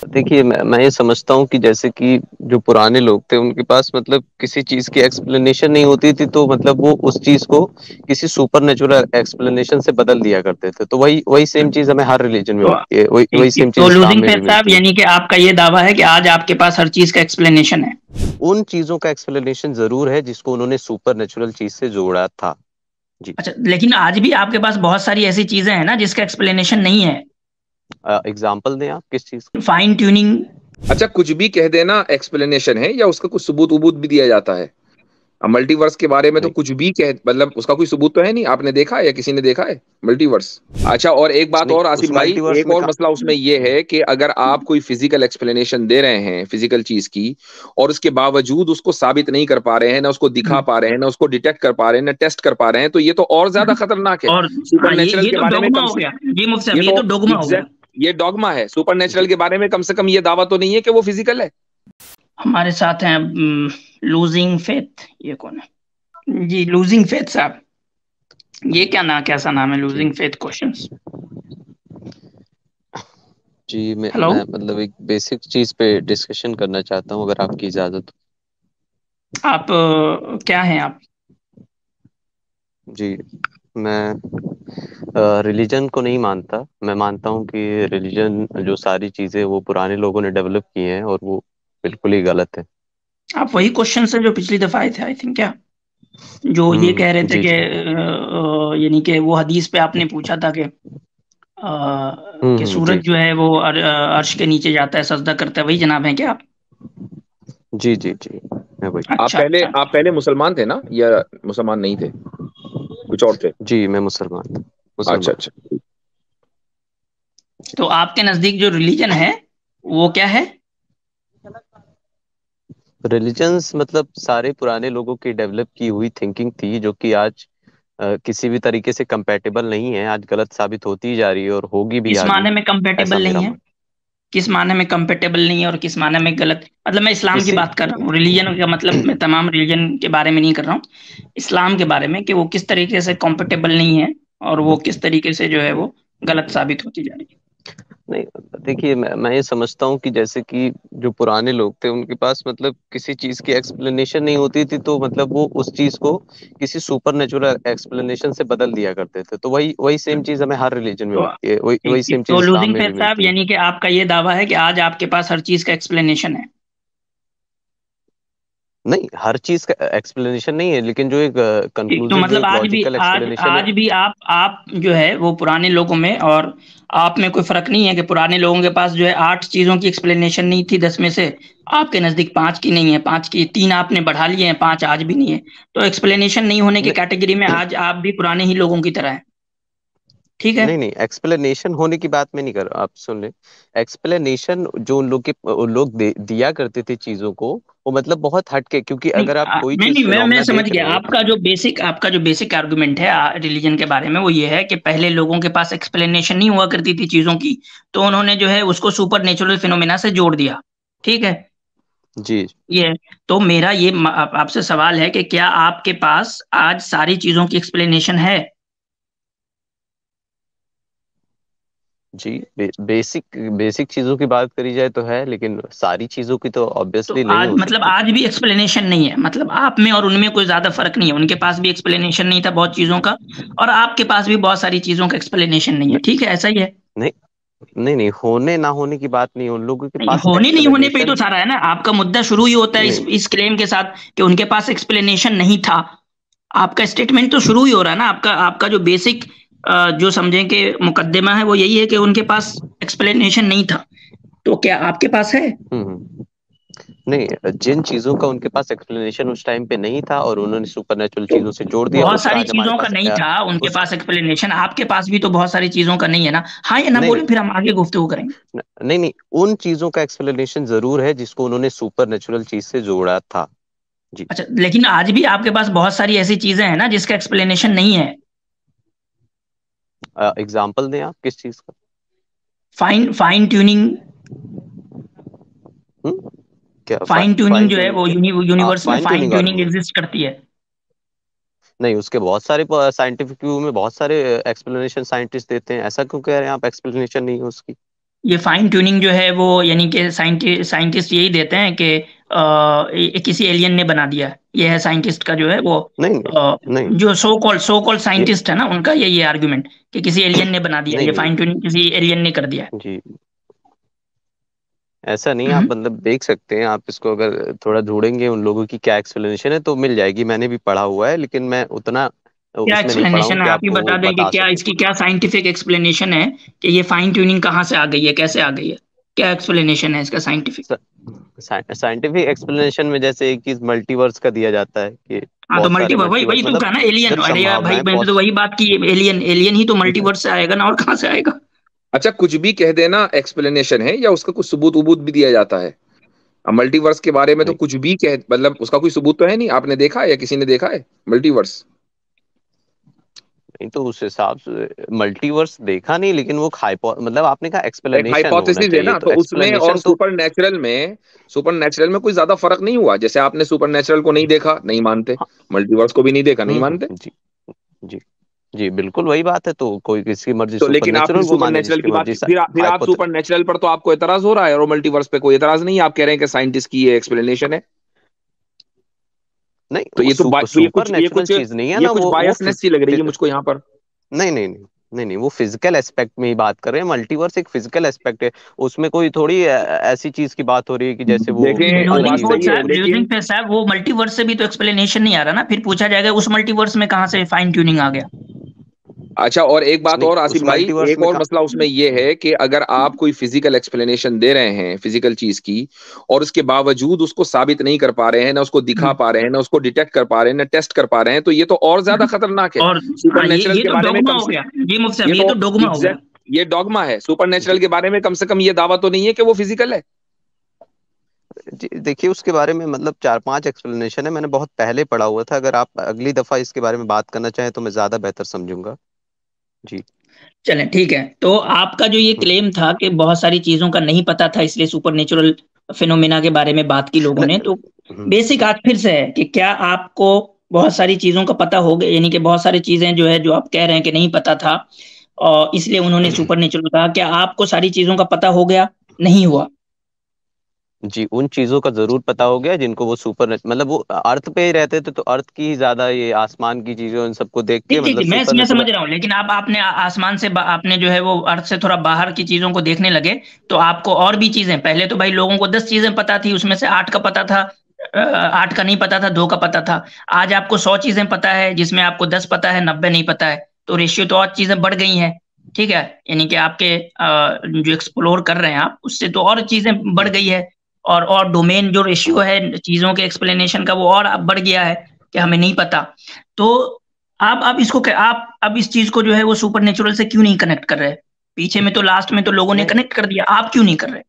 देखिए, मैं ये समझता हूँ कि जैसे कि जो पुराने लोग थे, उनके पास मतलब किसी चीज़ की एक्सप्लेनेशन नहीं होती थी, तो मतलब वो उस चीज़ को किसी सुपरनैचुरल एक्सप्लेनेशन से बदल दिया करते थे। तो वही वही सेम चीज़ हमें हर रिलीजन में तो मिलती है, वही वही ठीक ठीक, सेम चीज़ तो इस्लाम लूजिंग में भी फेथ साहब मिलती है। यानी कि आपका ये दावा है कि आज आपके पास हर चीज का एक्सप्लेनेशन है। उन चीज़ों का एक्सप्लेनेशन ज़रूर है, जिसको उन्होंने सुपरनैचुरल चीज़ से जोड़ा था। जी। अच्छा, लेकिन आज भी आपके पास बहुत सारी ऐसी चीजें हैं ना जिसका एक्सप्लेनेशन नहीं है। एग्ज़ाम्पल दें आप किस चीज़ का? Fine tuning. अच्छा, कुछ भी कह देना एक्सप्लेनेशन है या उसका कुछ सबूत वबूत भी दिया जाता है? अब मल्टीवर्स के बारे में तो नहीं, कुछ भी कह मतलब उसका कोई सबूत तो है नहीं, आपने देखा है या किसी ने देखा है मल्टीवर्स? अच्छा, और एक बात नहीं, और उस आसिफ भाई, मल्टीवर्स एक में और का मसला उसमें ये है कि अगर आप कोई फिजिकल एक्सप्लेनेशन दे रहे हैं फिजिकल चीज की और उसके बावजूद उसको साबित नहीं कर पा रहे हैं, ना उसको दिखा पा रहे हैं, ना उसको डिटेक्ट कर पा रहे हैं, ना टेस्ट कर पा रहे हैं, तो ये तो और ज्यादा खतरनाक है। और सुपर हाँ, नेचुरल ये के तो बारे में डोगमा कम हो से गया जी मुफ्ती साहब, ये ये तो तो डोगमा हो गया। एग्जैक्ट ये डॉगमा है। सुपर नेचुरल जी। के बारे में कम से कम ये दावा तो नहीं है कि वो फिजिकल है। हमारे साथ हैं लूजिंग फेथ, ये कौन है जी? लूजिंग फेथ साहब, ये क्या ना कैसा नाम है, जी। Losing faith questions. जी, मैं हेलो। मैं मतलब एक बेसिक चीज़ पे डिस्कशन करना चाहता हूँ, अगर आपकी इजाज़त हो। आप क्या हैं आप? जी, मैं रिलीजन को नहीं मानता। मैं मानता हूँ कि रिलीजन जो सारी चीज़ें वो पुराने लोगों ने डेवलप की हैं, और वो बिल्कुल ही गलत है। आप वही क्वेश्चन है जो पिछली दफा आए थे आई थिंक, क्या जो ये कह रहे थे जी, कि जी। यानी कि वो हदीस पे आपने पूछा था कि जी, सूरज जो जी। है वो अर्श के नीचे जाता है, सजदा करता है, वही जनाब है क्या आप? जी, जी, जी, मैं वही। अच्छा अच्छा। आप पहले मुसलमान थे ना, या मुसलमान नहीं थे, कुछ और थे? जी, मैं मुसलमान था, अच्छा मुसलमान। अच्छा। तो आपके नजदीक जो रिलीजन है वो क्या है? रिलीजन्स मतलब सारे पुराने लोगों की डेवलप की हुई थिंकिंग थी, जो कि आज किसी भी तरीके से कंपैटिबल नहीं है, आज गलत साबित होती ही जा रही है और होगी भी किस आगे। माने में ऐसा कंपेटेबल मेरा नहीं है? मानना किस माने में कंपेटेबल नहीं है और किस माने में गलत? मतलब मैं है। इस्लाम की इसी बात कर रहा हूँ, रिलीजन का मतलब मैं तमाम रिलीजन के बारे में नहीं कर रहा हूँ। इस्लाम के बारे में कि वो किस तरीके से कंपेटेबल नहीं है और वो किस तरीके से जो है वो गलत साबित होती जा रही है। नहीं, देखिए, मैं ये समझता हूँ कि जैसे कि जो पुराने लोग थे, उनके पास मतलब किसी चीज की एक्सप्लेनेशन नहीं होती थी, तो मतलब वो उस चीज को किसी सुपरनेचुरल एक्सप्लेनेशन से बदल दिया करते थे। तो वही वही सेम चीज हमें हर रिलीजन में तो मिलती है, वही ठीक वही ठीक, सेम चीज तो इस्लाम लूजिंग में भी फेथ साहब मिलती है। यानी कि आपका ये दावा है कि आज आपके पास हर चीज का एक्सप्लेनेशन है। नहीं, हर चीज का एक्सप्लेनेशन नहीं है, लेकिन जो एक ठीक, तो कंक्लूसिव, जो मतलब एक आज भी लॉजिकल आज एक्सप्लेनेशन है। आज भी आप जो है वो पुराने लोगों में और आप में कोई फर्क नहीं है कि पुराने लोगों के पास जो है 8 चीजों की एक्सप्लेनेशन नहीं थी 10 में से, आपके नजदीक 5 की नहीं है, 5 की 3 आपने बढ़ा लिए हैं, 5 आज भी नहीं है। तो एक्सप्लेनेशन नहीं होने की नहीं, कैटेगरी में आज आप भी पुराने ही लोगों की तरह हैं। ठीक है। नहीं, नहीं, एक्सप्लेनेशन होने की बात मैं नहीं कर रहा, आप सुन ले। एक्सप्लेनेशन जो उन लोग दिया करते थे चीजों को, वो मतलब बहुत हटके, क्योंकि नहीं अगर आप कोई नहीं चीज नहीं, मैं फिनोमेना समझ देख गया रहे हैं। आपका जो बेसिक आर्गुमेंट है रिलीजन के बारे में, वो ये है कि पहले लोगों के पास एक्सप्लेनेशन नहीं हुआ करती थी चीजों की, तो उन्होंने जो है उसको सुपर नेचुरल फिनोमेना से जोड़ दिया। ठीक है। जी, ये तो मेरा ये आपसे सवाल है कि क्या आपके पास आज सारी चीजों की एक्सप्लेनेशन है? जी, बेसिक बेसिक चीजों की बात करी जाए तो है, लेकिन सारी चीजों की तो तो ऑब्वियसली नहीं आज हो मतलब सकती। आज भी एक्सप्लेनेशन नहीं है, मतलब आप में और उनमें कोई ज्यादा फर्क नहीं है, उनके पास भी एक्सप्लेनेशन नहीं था बहुत चीजों का और आपके पास भी बहुत सारी चीजों का एक्सप्लेनेशन नहीं है। न, ठीक है, ऐसा ही है। नहीं, नहीं, नहीं, होने ना होने की बात नहीं है, उन लोगों के नहीं, पास होने नहीं होने पे ही तो एक्सप्लेनेशन। सारा है ना, आपका मुद्दा शुरू ही होता है नहीं, इस क्लेम के साथ कि उनके पास एक्सप्लेनेशन नहीं था। आपका स्टेटमेंट तो शुरू ही हो रहा है ना, आपका आपका जो बेसिक जो समझें कि मुकदमा है वो यही है कि उनके पास एक्सप्लेनेशन नहीं था। तो क्या आपके पास है? हम्म, नहीं, जिन चीजों का उनके पास एक्सप्लेनेशन उस टाइम पे नहीं था और उन्होंने सुपरनेचुरल तो चीजों से जोड़ दिया, बहुत उसका सारी आज हमारे चीजों का पास नहीं था उनके उस पास एक्सप्लेनेशन, आपके पास भी तो बहुत सारी चीजों का नहीं है ना। हाँ या ना नहीं, बोले, नहीं, फिर हम आगे गुफ्तगू करेंगे। नहीं, नहीं, उन चीजों का एक्सप्लेनेशन जरूर है, जिसको उन्होंने सुपरनेचुरल चीज से जोड़ा था। जी। अच्छा, लेकिन आज भी आपके पास बहुत सारी ऐसी चीजें हैं ना जिसका एक्सप्लेनेशन नहीं है। एग्जाम्पल दें आप किस चीज का? Fine fine tuning. हम्म क्या फाइन ट्यूनिंग फाइन जो है ट्यूनिंग वो क्या? यूनिवर्स में fine fine tuning tuning argument? Exist करती है। नहीं, उसके बहुत सारे साइंटिफिक व्यू में बहुत सारे एक्सप्लेनेशन साइंटिस्ट देते हैं, ऐसा क्यों कह रहे हैं आप एक्सप्लेनेशन नहीं है उसकी? ये फाइन ट्यूनिंग जो है वो यानी कि साइंटिस्ट यही देते हैं कि किसी एलियन ने बना दिया, ये है साइंटिस्ट का जो है वो नहीं नहीं जो सो कॉल्ड ये साइंटिस्ट है ना, उनका ये आर्गुमेंट कि किसी एलियन ने बना दिया, नहीं ये नहीं फाइन ट्यूनिंग किसी एलियन ने कर दिया है। जी, ऐसा नहीं। आप हम्म। मतलब देख सकते हैं, आप इसको अगर थोड़ा ढूंढेंगे उन लोगों की क्या एक्सप्लेनेशन है तो मिल जाएगी। मैंने भी पढ़ा हुआ है, लेकिन मैं उतना क्या उसमें नहीं पढ़ा हूँ एक्सप्लेनेशन है, कि आप ही आपको वो बता दें कि बता क्या सकूं। इसकी क्या साइंटिफिक एक्सप्लेनेशन है कि ये फाइन ट्यूनिंग कहाँ से आ गई है, कैसे आ गई है, क्या एक्सप्लेनेशन है इसका साइंटिफिक? साइंटिफिक एक्सप्लेनेशन में जैसे एक चीज मल्टीवर्स का दिया जाता है कि हाँ तो बहुत सारे मल्टीवर्स, वही मल्टीवर्स, वही तो मतलब कहा ना, एलियन। जब अरे यार भाई, संभावनाएं मैंने तो वही बात की, एलियन एलियन ही तो मल्टीवर्स से आएगा ना, और कहाँ से आएगा? अच्छा, कुछ भी कह देना एक्सप्लेनेशन है या उसका कुछ सबूत वबूत भी दिया जाता है? अब मल्टीवर्स के बारे में तो नहीं कुछ भी कह, मतलब उसका कोई सबूत तो है नहीं। आपने देखा है या किसी ने देखा है मल्टीवर्स? नहीं, तो उस हिसाब से मल्टीवर्स देखा नहीं, लेकिन वो मतलब आपने कहा एक एक्सप्लेनेशन होना हाइपोथेसिस है चाहिए, ना, तो तो उसमें और एक्सप्लेनेशन तो सुपर नेचुरल में कोई ज्यादा फर्क नहीं हुआ। जैसे आपने सुपर नेचुरल को नहीं देखा, नहीं मानते, हाँ। मल्टीवर्स को भी नहीं देखा, नहीं मानते। जी जी जी, बिल्कुल वही बात है। तो कोई किसकी मर्जी तो सुपर लेकिन आप फिर नेचुरल को सुपर माने, नेचुरल जिसकी की बात, मर्जी फिर आप सुपर नेचुरल पर तो आपको एतराज हो रहा है, और मल्टीवर्स पे कोई एतराज नहीं है। आप कह रहे हैं कि साइंटिस्ट की ये एक्सप्लेनेशन है। नहीं, तो वो ये सुपर कुछ ये नेचुरल कुछ चीज नहीं है ये ना, कुछ वो बायसनेस सी लग रही है मुझको यहाँ पर। नहीं नहीं नहीं नहीं नहीं, वो फिजिकल एस्पेक्ट में ही बात कर रहे हैं। मल्टीवर्स एक फिजिकल एस्पेक्ट है, उसमें कोई थोड़ी ऐसी चीज की बात हो रही है कि जैसे वो देखें, वो लूजिंग बात अलग ही फोर्स सही वो है, साहब, लेकिन लूजिंग पे साहब, वो मल्टीवर्स से भी तो एक्सप्लेनेशन नहीं आ रहा ना, फिर पूछा जाएगा उस मल्टीवर्स में कहाँ से फाइन ट्यूनिंग आ गया। अच्छा, और एक बात नहीं, और उस आसिम भाई, मल्टीवर्स एक में और मसला उसमें ये है कि अगर आप कोई फिजिकल एक्सप्लेनेशन दे रहे हैं फिजिकल चीज की, और उसके बावजूद उसको साबित नहीं कर पा रहे हैं, ना उसको दिखा हम्म। पा रहे हैं, ना उसको डिटेक्ट कर पा रहे हैं, ना टेस्ट कर पा रहे हैं, तो ये तो और ज्यादा खतरनाक है। और सुपर हाँ, नेचुरल ये के तो बारे में डोगमा कम हो से, गया जी मुफ्ती साहब, ये ये तो तो डोगमा हो गया। एग्जैक्ट, ये डॉगमा है। सुपर नेचुरल जी के बारे में कम से कम ये दावा तो नहीं है कि वो फिजिकल है। जी, देखिए उसके बारे में मतलब चार पांच एक्सप्लेनेशन है, मैंने बहुत पहले पढ़ा हुआ था। अगर आप अगली दफा इसके बारे में बात करना चाहें तो मैं ज्यादा बेहतर समझूंगा। जी। चलें ठीक है, तो आपका जो ये हम्म, क्लेम था कि बहुत सारी चीजों का नहीं पता था इसलिए सुपर नेचुरल फिनोमेना के बारे में बात की लोगों ने, नहीं, तो बेसिक आज फिर से है कि क्या आपको बहुत सारी चीजों का पता हो गया, यानी कि बहुत सारी चीजें जो है जो आप कह रहे हैं कि नहीं पता था और इसलिए उन्होंने सुपर नेचुरल कहा, क्या आपको सारी चीजों का पता हो गया, नहीं हुआ? जी, उन चीजों का जरूर पता हो गया जिनको वो सुपर मतलब वो अर्थ पे ही रहते थे, तो अर्थ की ही ज्यादा ये आसमान की चीजें उन सबको देख के ठीक ठीक मतलब ठीक, सुपर मैं समझ नेचुरल। रहा हूँ, लेकिन आप आपने आसमान से आपने जो है वो अर्थ से थोड़ा बाहर की चीजों को देखने लगे, तो आपको और भी चीजें, पहले तो भाई लोगों को 10 चीजें पता थी, उसमें से 8 का पता था, 8 का नहीं पता था, 2 का पता था। आज आपको 100 चीजें पता है जिसमें आपको 10 पता है, 90 नहीं पता है, तो रेशियो तो और चीजें बढ़ गई हैं। ठीक है, यानी कि आपके जो एक्सप्लोर कर रहे हैं आप, उससे तो और चीजें बढ़ गई है, और डोमेन जो रेशियो है चीजों के एक्सप्लेनेशन का वो और अब बढ़ गया है कि हमें नहीं पता। तो आप इसको आप अब इस चीज को जो है वो सुपर नेचुरल से क्यों नहीं कनेक्ट कर रहे? पीछे में तो लास्ट में तो लोगों ने नहीं कनेक्ट कर दिया, आप क्यों नहीं कर रहे?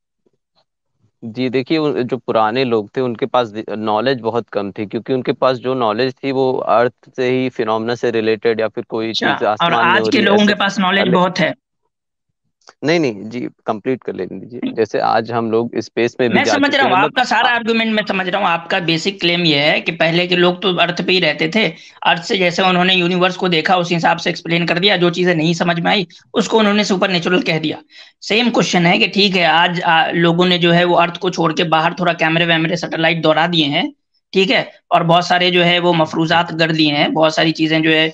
जी, देखिए जो पुराने लोग थे उनके पास नॉलेज बहुत कम थी, क्योंकि उनके पास जो नॉलेज थी वो अर्थ से ही, फिनोमेना से रिलेटेड, या फिर कोई अच्छा, चीज और आसमान में आज हो के रही है लोगों के ऐसे। पास नॉलेज बहुत है। नहीं नहीं जी, कंप्लीट कर लेने दीजिए। जैसे आज हम लोग स्पेस में भी मैं जा समझ रहा चुके हैं, हूँ मतलब आपका सारा आर्गुमेंट, मैं समझ रहा हूँ आपका बेसिक क्लेम ये है कि पहले के लोग तो अर्थ पे ही रहते थे, अर्थ से जैसे उन्होंने यूनिवर्स को देखा उस हिसाब से एक्सप्लेन कर दिया, जो चीजें नहीं समझ में आई उसको उन्होंने सुपर नेचुरल कह दिया। सेम क्वेश्चन है कि ठीक है, आज लोगों ने जो है वो अर्थ को छोड़ के बाहर थोड़ा कैमरे वैमरे सैटेलाइट दौड़ा दिए हैं, ठीक है, और बहुत सारे जो है वो मफरूजात कर दिए हैं, बहुत सारी चीजें जो है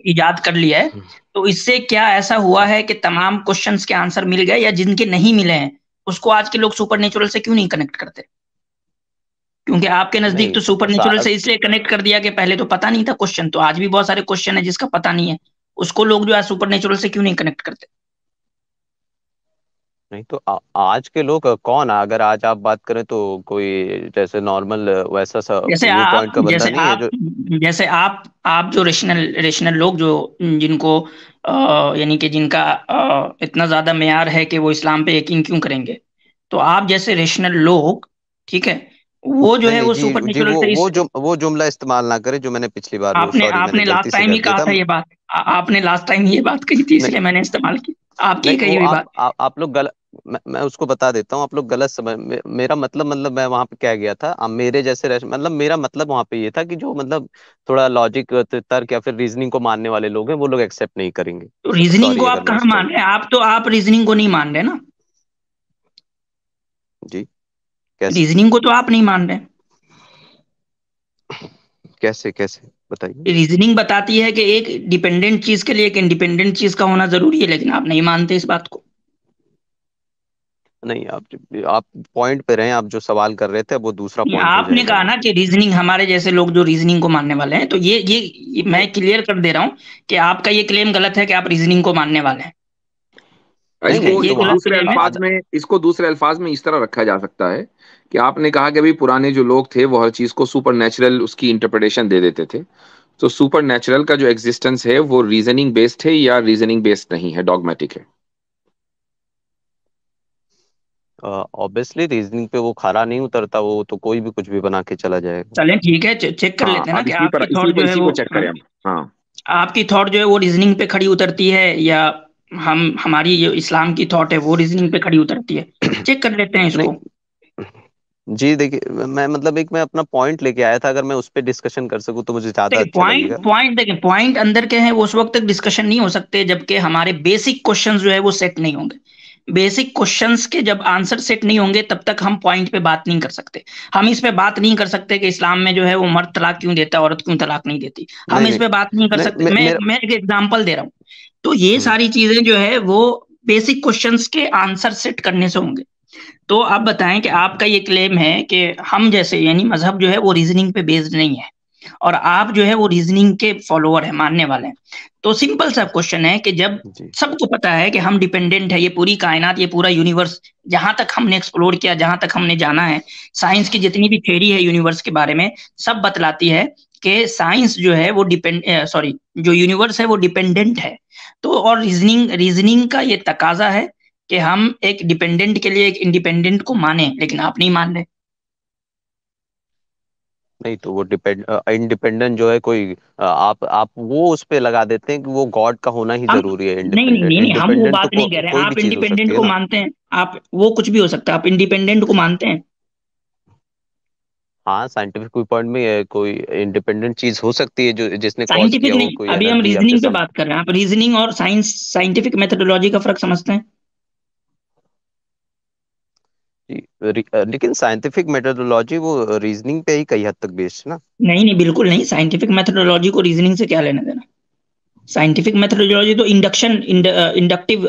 इजाद कर लिया है। तो इससे क्या ऐसा हुआ है कि तमाम क्वेश्चंस के आंसर मिल गए, या जिनके नहीं मिले हैं उसको आज के लोग सुपर नेचुरल से क्यों नहीं कनेक्ट करते? क्योंकि आपके नजदीक नहीं तो सुपर नेचुरल से इसलिए कनेक्ट कर दिया कि पहले तो पता नहीं था क्वेश्चन, तो आज भी बहुत सारे क्वेश्चन है जिसका पता नहीं है, उसको लोग जो है सुपर नेचुरल से क्यों नहीं कनेक्ट करते? नहीं तो आज के लोग कौन है? अगर आज आप बात करें तो कोई जैसे नॉर्मल वैसा सा जैसे व्यू आप पॉइंट का बंदा जैसे नहीं है आप जो। जैसे आप जो रेशनल रेशनल लोग जो जिनको यानी कि जिनका इतना ज्यादा मेयार है कि वो इस्लाम पे यकीन क्यों करेंगे, तो आप जैसे रेशनल लोग, ठीक है, वो जो नहीं है नहीं वो जी सुपर जी, नेचुरल वो से इस, वो जुमला इस्तेमाल ना करें जो मैंने पिछली बार, वो आपने सॉरी मैंने आपने गलती लास्ट से टाइम ही कर दिया कहा था। था ये बात, आपने लास्ट टाइम ये बात कही थी इसलिए मैंने इस्तेमाल की, आपकी ही नहीं कही वो हुई बात। आप लोग गलत, मैं उसको बता देता हूँ। आप लोग गलत समझ मेरा मतलब मैं वहां पे क्या गया था, मेरे जैसे मतलब मेरा मतलब वहां पे ये था कि जो मतलब थोड़ा लॉजिक, तर्क या फिर रीजनिंग को मानने वाले लोग हैं वो लोग एक्सेप्ट नहीं करेंगे। तो रीजनिंग को सॉरी अगर आप मैं कहाँ उस मान रहे हैं? आप रीजनिंग को नहीं मान रहे ना। जी, कैसे रीजनिंग को तो आप नहीं मान रहे। कैसे कैसे बताइए। रीजनिंग बताती है कि एक डिपेंडेंट चीज के लिए एक इंडिपेंडेंट चीज का होना जरूरी है, लेकिन आप नहीं मानते इस बात को। नहीं, आप पॉइंट पे रहे, आप जो सवाल कर रहे थे वो दूसरा नहीं, पॉइंट हो आपने जाएगा कहा वो। ना कि रीजनिंग, हमारे जैसे लोग जो रीजनिंग को मानने वाले हैं, तो ये मैं क्लियर कर दे रहा हूँ कि आपका ये क्लेम गलत है कि आप रीजनिंग को मानने वाले हैं। नहीं ठीक है, नहीं, ये तो वहां गलत पे क्लेम है। इसको दूसरे अल्फाज में इस तरह रखा जा सकता है कि आपने कहा कि भाई पुराने जो लोग थे वो हर चीज को सुपर नेचुरल उसकी इंटरप्रिटेशन दे देते थे। तो सुपर नेचुरल का जो एग्जिस्टेंस है वो रीजनिंग बेस्ड है या रीजनिंग बेस्ड नहीं है, डॉगमेटिक है? ऑब्वियसली रीजनिंग पे वो खरा नहीं उतरता, वो तो कोई भी कुछ भी बना के चला जाएगा। चलें ठीक है, चेक कर हाँ, लेते हैं ना अब कि आपकी थॉट जो है इसी वो, को चेक करें हम। हाँ, आपकी थॉट जो है वो रीजनिंग पे खड़ी उतरती है, या हमारी जो इस्लाम की थॉट है वो रीजनिंग पे खड़ी उतरती है। चेक कर लेते हैं नहीं इसको। जी, देखिए मैं मतलब एक मैं अपना पॉइंट लेके आया था, अगर मैं उस पर डिस्कशन कर सकूं तो मुझे ज्यादा देखिए अच्छा लगेगा। पॉइंट अंदर के हैं, वो उस वक्त तक डिस्कशन नहीं हो सकते जबकि हमारे बेसिक क्वेश्चंस जो है वो सेट नहीं होंगे। बेसिक क्वेश्चंस के जब आंसर सेट नहीं होंगे तब तक हम पॉइंट पे बात नहीं कर सकते। हम इस पे बात नहीं कर सकते कि इस्लाम में जो है वो मर्द तलाक क्यों देता है, औरत क्यों तलाक नहीं देती। हम नहीं इस नहीं पे बात नहीं कर नहीं, सकते। मैं एक एग्जांपल दे रहा हूँ। तो ये हम्म, सारी चीजें जो है वो बेसिक क्वेश्चंस के आंसर सेट करने से होंगे। तो आप बताएं कि आपका ये क्लेम है कि हम जैसे यानी मजहब जो है वो रीजनिंग पे बेस्ड नहीं है, और आप जो है वो रीजनिंग के फॉलोअर है, मानने वाले हैं। तो सिंपल सा क्वेश्चन है कि जब जी सबको पता है कि हम डिपेंडेंट है, ये पूरी कायनात, ये पूरा यूनिवर्स, जहां तक हमने एक्सप्लोर किया, जहां तक हमने जाना है, साइंस की जितनी भी थ्योरी है यूनिवर्स के बारे में, सब बतलाती है कि साइंस जो है वो सॉरी, जो यूनिवर्स है वो डिपेंडेंट है। तो और रीजनिंग का ये तकाजा है कि हम एक डिपेंडेंट के लिए एक इंडिपेंडेंट को माने, लेकिन आप नहीं मान रहे। नहीं, तो वो इंडिपेंडेंट जो है कोई आप वो उस पे लगा देते हैं कि वो गॉड का होना ही हम जरूरी है। नहीं नहीं इंडिपेंडेंट नहीं नहीं, हम वो इंडिपेंडेंट तो बात नहीं कह रहे हैं। कोई भी आप चीज हो सकती इंडिपेंडेंट है को ना। मानते हैं, आप वो कुछ भी हो सकता है, आप इंडिपेंडेंट को मानते हैं। हाँ, साइंटिफिक व्यू पॉइंट में कोई इंडिपेंडेंट चीज हो सकती है जो जिसने कॉज साइंटिफिक किया हो, नहीं, कोई अभी हम एनर्जी या फिर रीजनिंग पे सम। बात कर रहे हैं। आप रीजनिंग और साइंस, साइंटिफिक मेथोडोलॉजी का फर्क समझते हैं? लेकिन साइंटिफिक मेथोडोलॉजी वो रीजनिंग पे ही कई हद तक बेस्ड है ना। नहीं नहीं, बिल्कुल नहीं। साइंटिफिक मेथोडोलॉजी को रीजनिंग से क्या लेना देना। साइंटिफिक मेथोडोलॉजी तो इंडक्टिव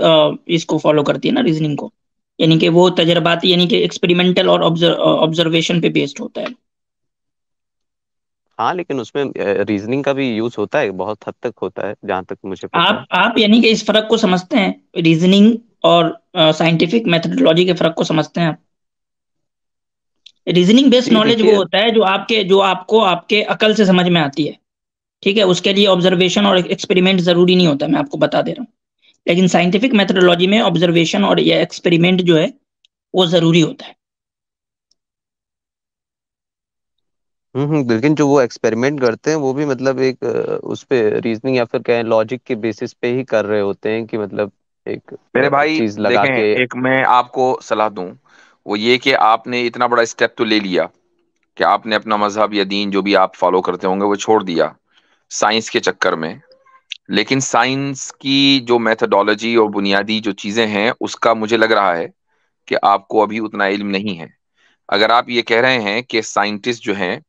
इसको फॉलो करती है ना, रीजनिंग को। यानी कि वो तजर्बाती, यानी कि एक्सपेरिमेंटल और ऑब्जर्वेशन पे बेस्ड होता है। हाँ, लेकिन उसमें रीजनिंग का भी यूज होता है, बहुत हद तक होता है जहां तक मुझे पता है। आप यानी कि इस फर्क को समझते हैं, रीजनिंग और साइंटिफिक मेथोडोलॉजी के फर्क को समझते हैं आप? रीजनिंग बेस्ड जी नॉलेज वो देखिए। होता है जो आपको आपके अकल से समझ में आती है। ठीक है, उसके लिए ऑब्जर्वेशन और एक्सपेरिमेंट जरूरी नहीं होता, मैं आपको बता दे रहा हूँ। लेकिन साइंटिफिक मेथोडोलॉजी में ऑब्जर्वेशन और ये एक्सपेरिमेंट जो है वो जरूरी होता है। लेकिन जो वो एक्सपेरिमेंट करते हैं वो भी मतलब एक उस पे रीजनिंग या फिर कहें लॉजिक के बेसिस पे ही कर रहे होते हैं कि मतलब एक मेरे भाई चीज लगा देखें, के। एक मैं आपको सलाह दूं, वो ये कि आपने इतना बड़ा स्टेप तो ले लिया कि आपने अपना मजहब या दीन जो भी आप फॉलो करते होंगे वो छोड़ दिया साइंस के चक्कर में। लेकिन साइंस की जो मेथोडोलॉजी और बुनियादी जो चीजें हैं उसका मुझे लग रहा है कि आपको अभी उतना इल्म नहीं है। अगर आप ये कह रहे हैं कि साइंटिस्ट जो हैं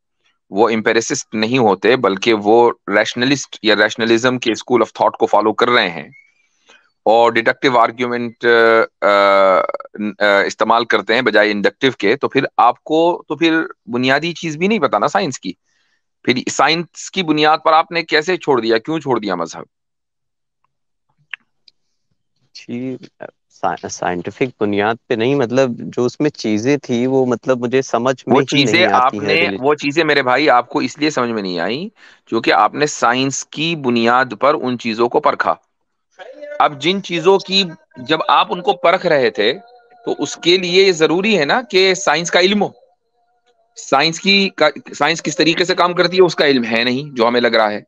वो एम्पेरिसिस्ट नहीं होते बल्कि वो रैशनलिस्ट या रैशनलिज्म के स्कूल ऑफ थॉट को फॉलो कर रहे हैं और डिडक्टिव आर्ग्यूमेंट इस्तेमाल करते हैं बजाय इंडक्टिव के, तो फिर आपको तो फिर बुनियादी चीज भी नहीं पता ना साइंस की। फिर साइंस की बुनियाद पर आपने कैसे छोड़ दिया, क्यों छोड़ दिया मजहब? जी, साइंटिफिक बुनियाद पे नहीं, मतलब जो उसमें चीजें थी वो मतलब मुझे समझ में ही नहीं आती है रिलेट। वो चीजें मेरे भाई आपको इसलिए समझ में नहीं आई क्योंकि आपने साइंस की बुनियाद पर उन चीजों को परखा। अब जिन चीजों की जब आप उनको परख रहे थे तो उसके लिए ये जरूरी है ना कि साइंस का इल्म हो। साइंस किस तरीके से काम करती है उसका इल्म है नहीं जो हमें लग रहा है।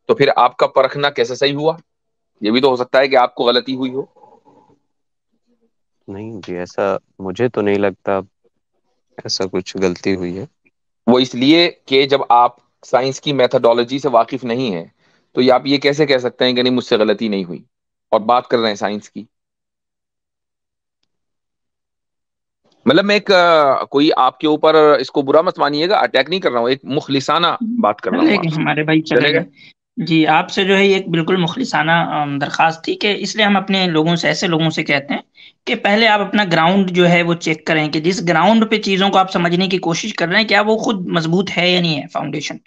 तो फिर आपका परखना कैसे सही हुआ? ये भी तो हो सकता है कि आपको गलती हुई हो। नहीं जी, ऐसा मुझे तो नहीं लगता ऐसा कुछ गलती हुई है। वो इसलिए कि जब आप साइंस की मेथोडोलॉजी से वाकिफ नहीं है तो ये आप ये कैसे कह सकते हैं कि नहीं मुझसे गलती नहीं हुई, और बात कर रहे हैं साइंस की। मतलब मैं एक कोई आपके ऊपर इसको बुरा मत मानिएगा, अटैक नहीं कर रहा हूँ, एक मुखलिसाना बात कर रहा हूँ चलेगा आपसे। हमारे भाई, चलेगा? चलेगा। जी, आपसे जो है एक बिल्कुल मुखलिसाना दरखास्त थी कि इसलिए हम अपने लोगों से, ऐसे लोगों से कहते हैं कि पहले आप अपना ग्राउंड जो है वो चेक करें कि जिस ग्राउंड पे चीज़ों को आप समझने की कोशिश कर रहे हैं, क्या वो खुद मजबूत है या नहीं है फाउंडेशन।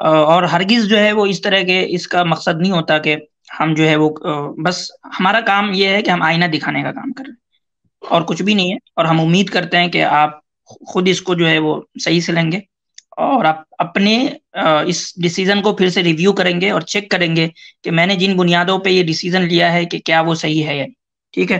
और हरगिज जो है वो इस तरह के, इसका मकसद नहीं होता कि हम जो है वो बस हमारा काम ये है कि हम आईना दिखाने का काम कर रहे हैं और कुछ भी नहीं है। और हम उम्मीद करते हैं कि आप खुद इसको जो है वो सही से लेंगे और आप अपने इस डिसीजन को फिर से रिव्यू करेंगे और चेक करेंगे कि मैंने जिन बुनियादों पे ये डिसीजन लिया है कि क्या वो सही है या नहीं। ठीक है।